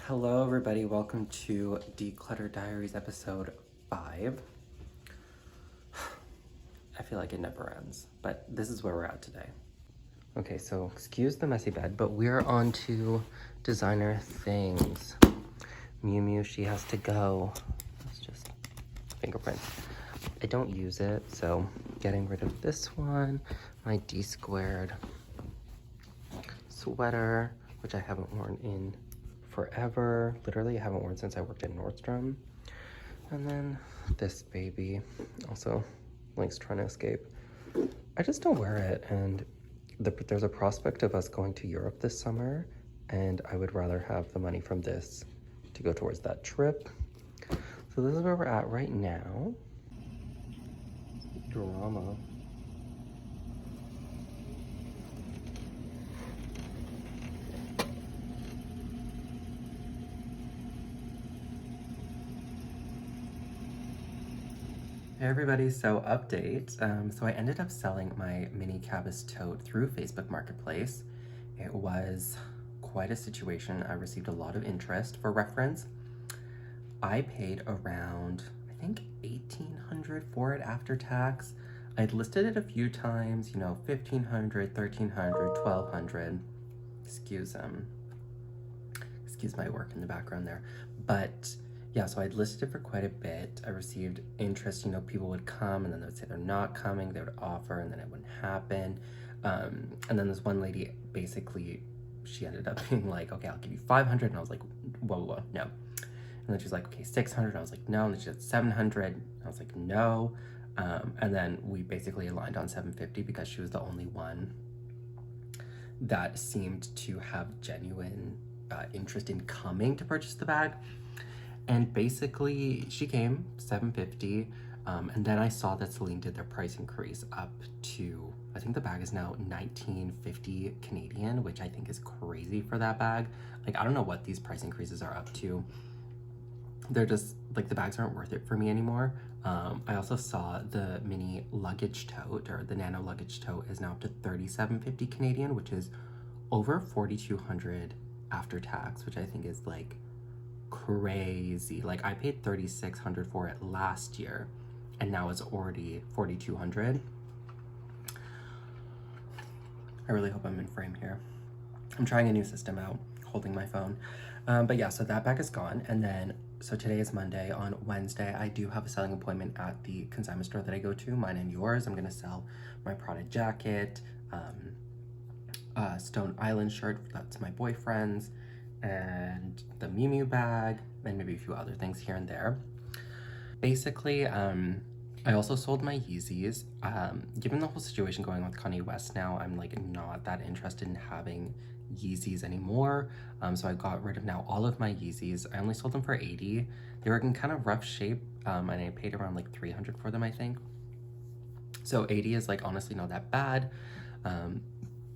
Hello everybody, welcome to Declutter Diaries episode 5. I feel like it never ends, but this is where we're at today. Okay, so excuse the messy bed, but we're on to designer things. Mew Mew, she has to go. It's just fingerprints. I don't use it, so getting rid of this one. My D-squared sweater, which I haven't worn in forever. Literally, I haven't worn since I worked at Nordstrom. And then this baby, also Link's trying to escape. I just don't wear it, and there's a prospect of us going to Europe this summer, and I would rather have the money from this to go towards that trip. So this is where we're at right now. Drama. Hey everybody, so update. So I ended up selling my mini Cabas tote through Facebook Marketplace. It was quite a situation. I received a lot of interest. For reference, I paid around, I think, $1,800 for it after tax. I'd listed it a few times, you know, $1,500, $1,300, $1,200. Excuse my work in the background there. But yeah, so I'd listed it for quite a bit. I received interest, you know, people would come and then they would say they're not coming, they would offer and then it wouldn't happen. And then this one lady, basically, she ended up being like, okay, I'll give you 500. And I was like, whoa, no. And then she's like, okay, 600. And I was like, no. And then she said 700. I was like, no. And then we basically aligned on 750 because she was the only one that seemed to have genuine interest in coming to purchase the bag. And basically she came, 750, and then I saw that Celine did their price increase up to, I think the bag is now 1950 Canadian, which I think is crazy for that bag. Like, I don't know what these price increases are up to. They're just, like, the bags aren't worth it for me anymore. I also saw the mini luggage tote, or the nano luggage tote, is now up to 3750 Canadian, which is over 4,200 after tax, which I think is, like, crazy. Like, I paid 3,600 for it last year and now it's already 4,200. I really hope I'm in frame here. I'm trying a new system out, holding my phone. But yeah, so that bag is gone. And then, so today is Monday. On Wednesday, I do have a selling appointment at the consignment store that I go to, mine and yours. I'm gonna sell my Prada jacket, Stone Island shirt, that's my boyfriend's, and the Mew Mew bag, and maybe a few other things here and there. Basically, I also sold my Yeezys. Given the whole situation going on with Kanye West now, I'm like not that interested in having Yeezys anymore. So I got rid of now all of my Yeezys. I only sold them for 80. They were in kind of rough shape, and I paid around like 300 for them, I think. So 80 is like honestly not that bad.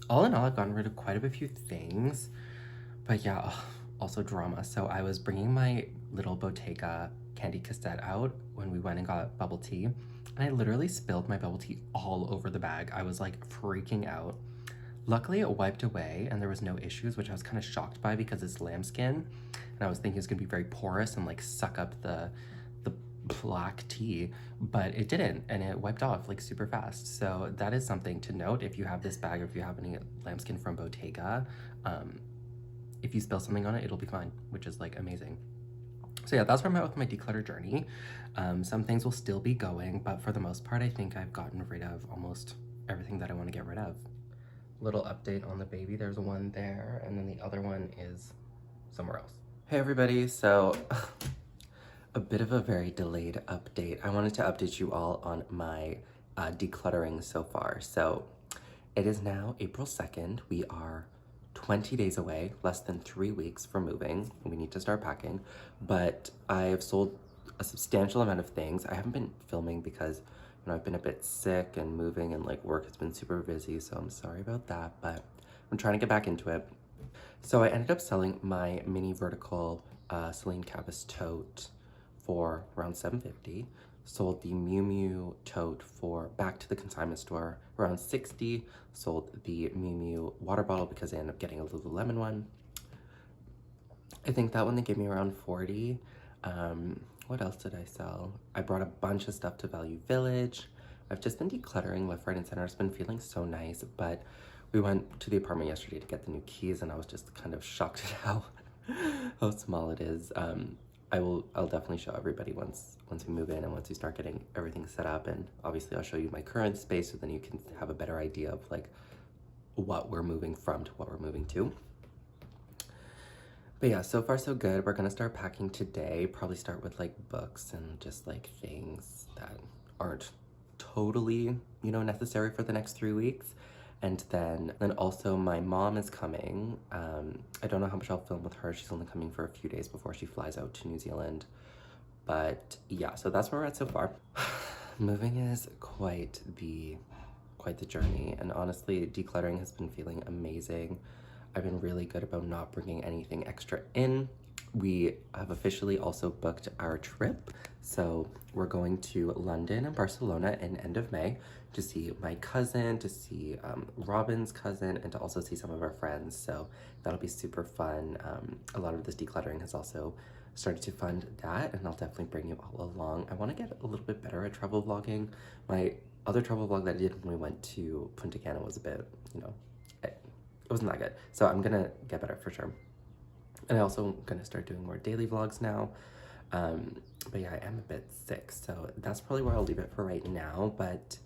All in all, I've gotten rid of quite a few things. But yeah, also drama. So I was bringing my little Bottega candy cassette out when we went and got bubble tea. And I literally spilled my bubble tea all over the bag. I was like freaking out. Luckily, it wiped away and there was no issues, which I was kind of shocked by because it's lambskin. And I was thinking it's gonna be very porous and like suck up the black tea, but it didn't, and it wiped off like super fast. So that is something to note if you have this bag, or if you have any lambskin from Bottega. If you spill something on it, it'll be fine, which is like amazing. So yeah, that's where I'm at with my declutter journey. Some things will still be going, but for the most part, I think I've gotten rid of almost everything that I want to get rid of. Little update on the baby. There's one there, and then the other one is somewhere else. Hey everybody, so a bit of a very delayed update. I wanted to update you all on my decluttering so far. So it is now April 2nd. We are 20 days away, less than 3 weeks from moving. We need to start packing, but I've sold a substantial amount of things. I haven't been filming because, you know, I've been a bit sick and moving and like work has been super busy, so I'm sorry about that, but I'm trying to get back into it. So I ended up selling my mini vertical Celine Cabas tote for around $750. Sold the Mew Mew tote for back to the consignment store around $60. Sold the Mew Mew water bottle because I ended up getting a Lululemon one. I think that one they gave me around 40. What else did I sell? I brought a bunch of stuff to Value Village. I've just been decluttering left, right, and center. It's been feeling so nice, but we went to the apartment yesterday to get the new keys, and I was just kind of shocked at how small it is. I'll definitely show everybody once we move in and once we start getting everything set up, and obviously I'll show you my current space so then you can have a better idea of like what we're moving from to what we're moving to. But yeah, so far so good. We're gonna start packing today. Probably start with like books and just like things that aren't totally, you know, necessary for the next 3 weeks. And then also my mom is coming. I don't know how much I'll film with her. She's only coming for a few days before she flies out to New Zealand. But yeah, so that's where we're at so far. Moving is quite the journey, and honestly, decluttering has been feeling amazing. I've been really good about not bringing anything extra in. We have officially also booked our trip. So we're going to London and Barcelona in end of May to see my cousin, to see Robin's cousin, and to also see some of our friends. So that'll be super fun. A lot of this decluttering has also started to fund that, and I'll definitely bring you all along. I want to get a little bit better at travel vlogging. My other travel vlog that I did when we went to Punta Cana was a bit, you know, it wasn't that good. So I'm gonna get better for sure. And I also am gonna start doing more daily vlogs now. But yeah, I am a bit sick, so that's probably where I'll leave it for right now. But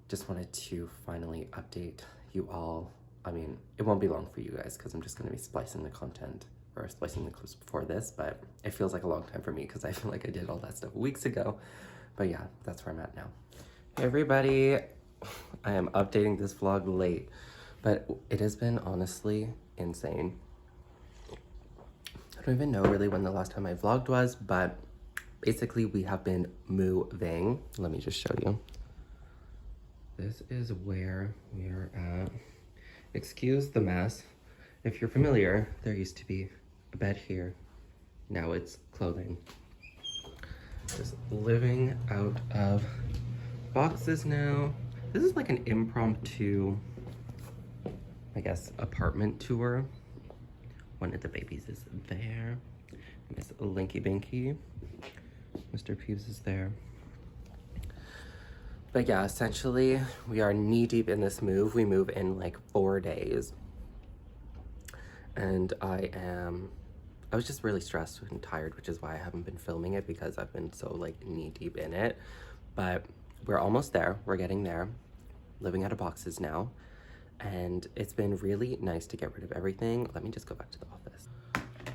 just wanted to finally update you all. I mean, it won't be long for you guys because I'm just gonna be splicing the content or splicing the clips before this, but it feels like a long time for me because I feel like I did all that stuff weeks ago. But yeah, that's where I'm at now. Hey everybody, I am updating this vlog late, but it has been honestly insane. I don't even know really when the last time I vlogged was, but basically we have been moving. Let me just show you. This is where we are at. Excuse the mess. If you're familiar, there used to be a bed here. Now it's clothing. Just living out of boxes now. This is like an impromptu, I guess, apartment tour. One of the babies is there. Miss Linky Binky. Mr. Peeves is there. But yeah, essentially, we are knee-deep in this move. We move in like 4 days. And I was just really stressed and tired, which is why I haven't been filming it because I've been so like knee-deep in it. But we're almost there. We're getting there. Living out of boxes now. And it's been really nice to get rid of everything. Let me just go back to the office.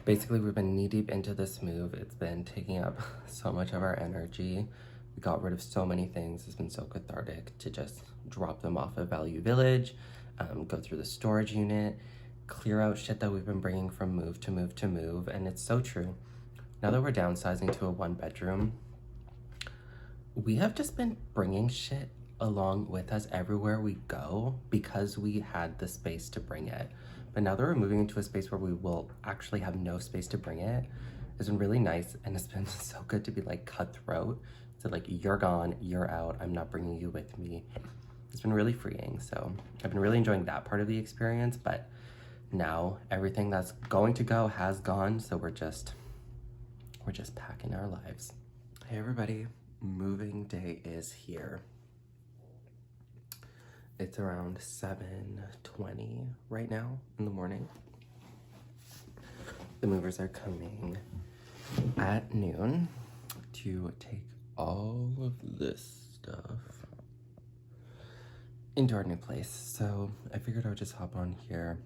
Basically, we've been knee-deep into this move. It's been taking up so much of our energy. We got rid of so many things. It's been so cathartic to just drop them off at Value Village, go through the storage unit, clear out shit that we've been bringing from move to move to move. And it's so true. Now that we're downsizing to a 1-bedroom, we have just been bringing shit along with us everywhere we go because we had the space to bring it. But now that we're moving into a space where we will actually have no space to bring it, it's been really nice, and it's been so good to be like cutthroat. So like, you're gone, you're out, I'm not bringing you with me. It's been really freeing. So I've been really enjoying that part of the experience, but now everything that's going to go has gone. So we're just packing our lives. Hey everybody, moving day is here. It's around 7:20 right now in the morning. The movers are coming at noon to take all of this stuff into our new place. So I figured I would just hop on here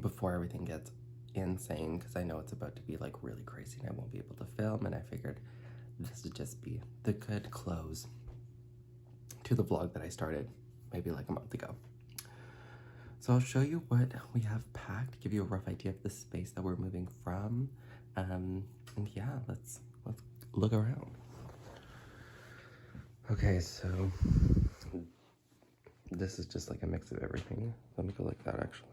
before everything gets insane because I know it's about to be like really crazy and I won't be able to film, and I figured this would just be the good close to the vlog that I started maybe like a month ago. So I'll show you what we have packed, give you a rough idea of the space that we're moving from. And yeah, let's look around. Okay, so this is just like a mix of everything. Let me go like that actually.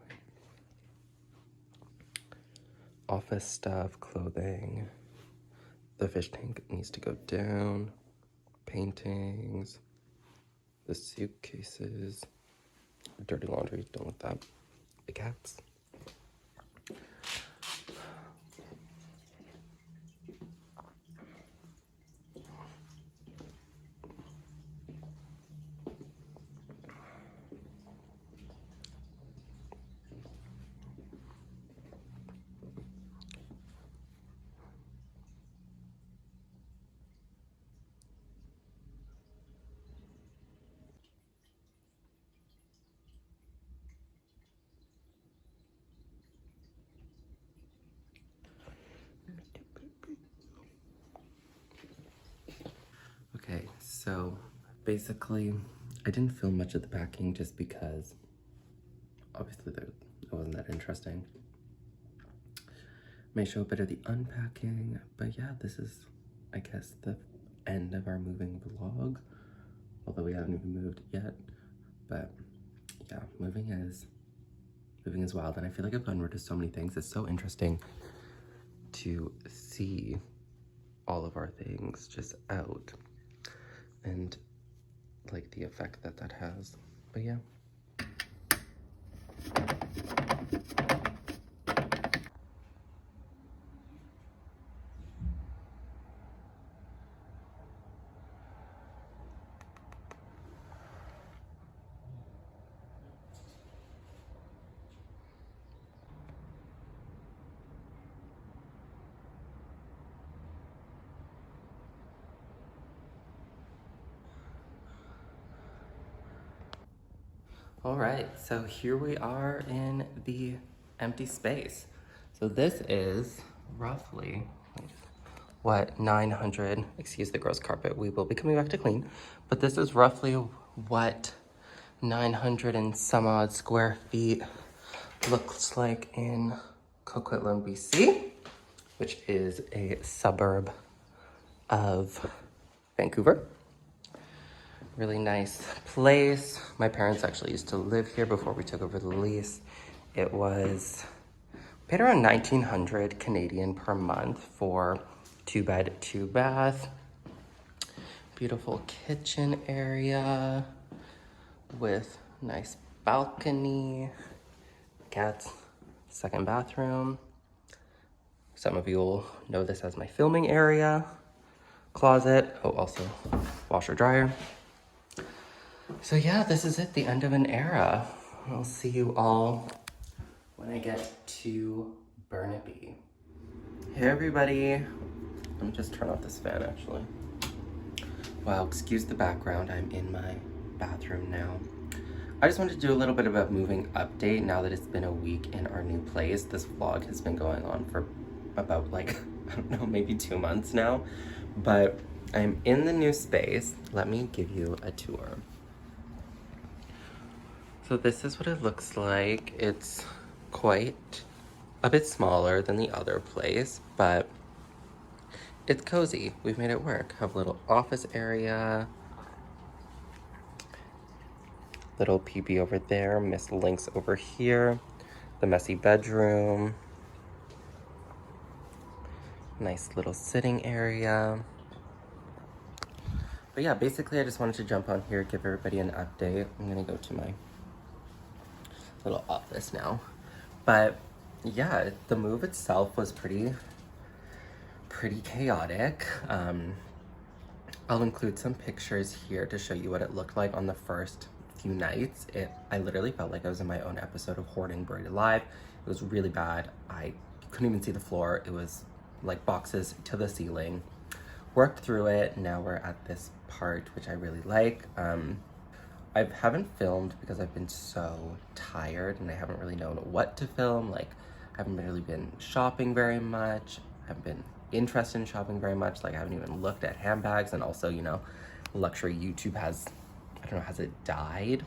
Office stuff, clothing. The fish tank needs to go down. Paintings. The suitcases, dirty laundry, don't want that. The cats. So basically, I didn't film much of the packing just because obviously it wasn't that interesting. May show a bit of the unpacking, but yeah, this is, I guess, the end of our moving vlog, although we haven't even moved yet. But yeah, moving is wild, and I feel like I've gotten rid of so many things. It's so interesting to see all of our things just out and like the effect that has. But yeah. All right, so here we are in the empty space. So this is roughly, what, 900, excuse the gross carpet, we will be coming back to clean, but this is roughly what 900 and some odd square feet looks like in Coquitlam, BC, which is a suburb of Vancouver. Really nice place. My parents actually used to live here before we took over the lease. It was paid around 1,900 Canadian per month for 2-bed, 2-bath. Beautiful kitchen area with nice balcony. Cat's second bathroom. Some of you will know this as my filming area. Closet. Oh, also washer dryer. So yeah, this is it, the end of an era. I'll see you all when I get to Burnaby. Hey everybody. Let me just turn off this fan actually. Wow, excuse the background, I'm in my bathroom now. I just wanted to do a little bit of a moving update now that it's been a week in our new place. This vlog has been going on for about like, I don't know, maybe 2 months now. But I'm in the new space. Let me give you a tour. So this is what it looks like. It's quite a bit smaller than the other place, but it's cozy. We've made it work. Have a little office area. Little peepee over there. Miss Links over here. The messy bedroom. Nice little sitting area. But yeah, basically I just wanted to jump on here, give everybody an update. I'm gonna go to my little office now. But yeah, the move itself was pretty chaotic. I'll include some pictures here to show you what it looked like on the first few nights. I literally felt like I was in my own episode of Hoarding Buried Alive. It was really bad. I couldn't even see the floor. It was like boxes to the ceiling. Worked through it. Now we're at this part, which I really like. I haven't filmed because I've been so tired and I haven't really known what to film. Like, I haven't really been shopping very much. I haven't been interested in shopping very much. Like, I haven't even looked at handbags, and also, you know, luxury YouTube has, I don't know, has it died?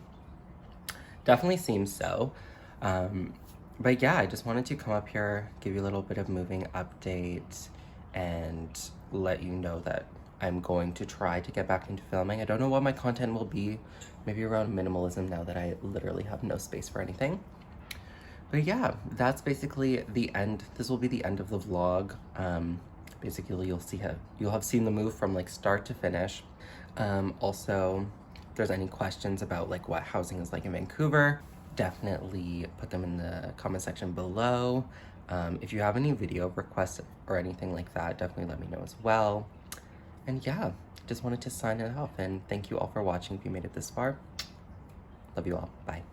Definitely seems so. But yeah, I just wanted to come up here, give you a little bit of moving update, and let you know that I'm going to try to get back into filming. I don't know what my content will be, maybe around minimalism now that I literally have no space for anything. But yeah, that's basically the end. This will be the end of the vlog. Basically, you'll have seen the move from like start to finish. Also, if there's any questions about like what housing is like in Vancouver, definitely put them in the comment section below. If you have any video requests or anything like that, definitely let me know as well. And yeah, just wanted to sign it off and thank you all for watching if you made it this far. Love you all. Bye.